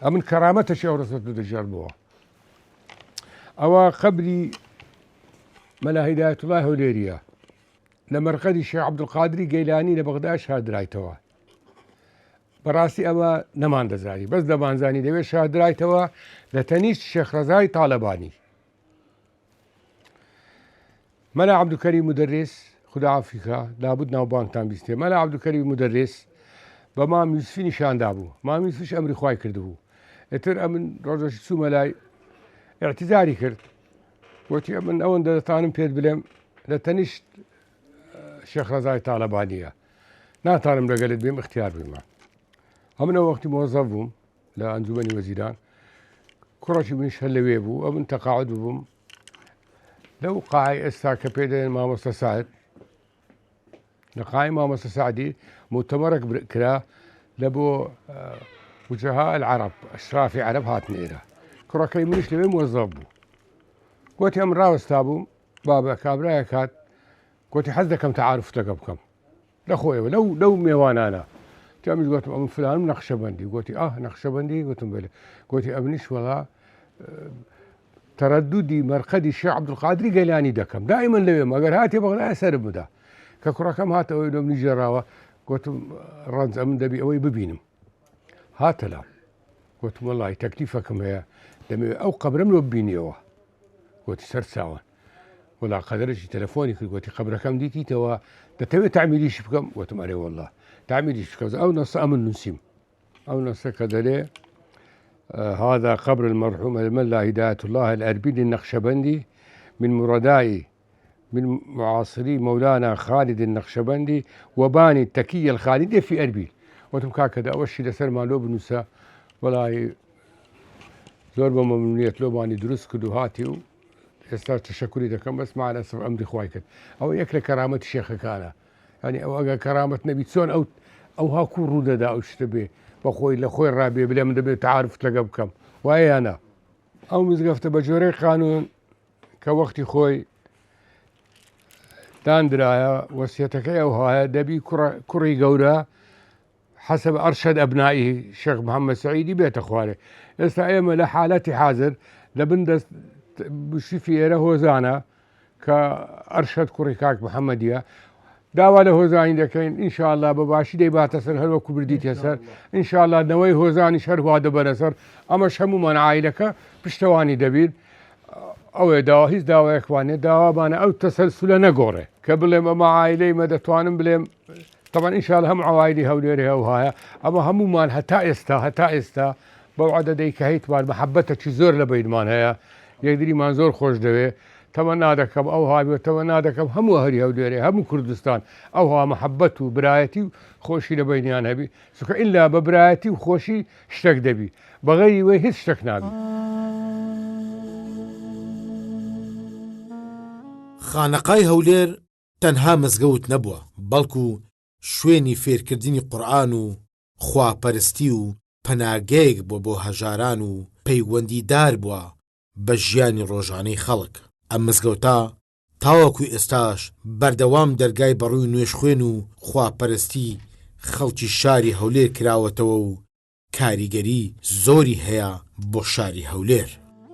من كرامته أورثته دجال أو قبري ملا هداية الله هوليريا لمرقدي الشيخ عبد القادر جيلاني لبغداد شهاد رايتوا براسي أما نمان دزاني بس دمان زاني دبي شهاد رايتوا لتنيس الشيخ رزاي طالباني ملا عبد الكريم مدرس خدا عافيك لابد نوبان تام بيستي ملا عبد الكريم مدرس بمام يوسفي نشان دابو ما يوسفش أمري خواي كردبو اتر أمن رجش سو ملاي اعتذاري كرد قلت من أول دتانم بيد بلم لتنيش الشيخ رزاي طالبانية ناتانم لقلت بهم اختيار بما أمن وقت موظفهم لأنزومني وزيران كرش من شلوي بو أمن تقاعد بهم لو قاعي استاك بيدين ما مستساعد لقاعي ما مستساعدي مؤتمرك كلا لبو وجهاء العرب أشرافي عرب هات نيرة كرة كلي منش لبي موظف بو قلت أمن راوس تابو بابا كابرايا كات قلت حزة كم تعارف تلقبكم لأخوي لو ميوان أنا تعمل قلت أم فلان نقشبندي قلت نقشبندي قلت بله قلت أبنش والله ترددي مرقدي الشيخ عبد القادر جيلاني دكم دائما لو ما قال هاتي بغلا أسرب مده ككرة كم هات أو يوم نجي راوة قلت رنز أمن دبي أوي ببينم هات لا قلت والله تكليفكم هي لما أو قبر من وبيني قلت سر ساعة ولا قدرش تلفوني قلت قبر كم ديتي توا تتبي تعملي شبكم قلت ما والله تعملي شبكم أو نص أمن نسيم أو نص كذا ليه هذا قبر المرحوم الملا هداية الله الأربيل النقشبندي من مرادائي من معاصري مولانا خالد النقشبندي وباني التكية الخالدية في أربيل وتم كذا أول شيء لسر ما لو بنسا والله زور بممنوعية لو باني دروس كدوهاتي يستار تشكري دكم بس مع الأسف أمري خوايكت أو يكل كرامة الشيخ كان يعني أو كرامة نبي تسون أو هاكو رودة دا أو شتبه بخوي لخوي الرابي بلا من دبي تعرف تلقبكم وأي أنا أو مزقفت بجوري قانون كوقتي خوي دان درايا وصيتك أو هاي دبي كري جورا حسب أرشد أبنائه الشيخ محمد سعيدي بيت أخواني يستعيم لحالتي حاضر لبندس بشفي له زانا كأرشد كوريكاك محمدية داوا له زاني دكين إن شاء الله بباشي دي باتسر هل وكبر ديت يسر إن شاء الله نوي هو زاني شر هذا بنسر أما شمو من عائلك بشتواني دبير أو داوا هيز داوا إخواني داوا بانا أو تسلسل نجورة قبل ما عائلي مدى توانم بلهم طبعا إن شاء الله هم عوائلي هوليرها وهاي أما هم مان هتا استا بوعد ديك هيت مال محبتك زور لبيد مان هيا يقدري منظور خوش دوي تمنى دكم أو هاي تمنى دكم هم أهلي هوديري هم كردستان أو ها محبته وبرايتي خوشي لبيني أنا بي سك إلا ببرايتي وخوشي اشتك دبي بغي وهي اشتكنا بي خانقای هەولێر تەنها مزگەوت نەبووە بەڵکو شوێنی فێرکردنی قورئان و خواپەرستی و پەناگەیەک بۆ هەژاران و پەیوەندیدار بووە بە ژیانی ڕۆژانەی خەڵک ئەم مزگەوتە تاوەکو ئێستاش بەردەوام دەرگای بەڕووی نوێژخوێن و خواپەرستی خەڵکی شاری هەولێر کراوەتەوە و کاریگەری زۆری هەیە بۆ شاری هەولێر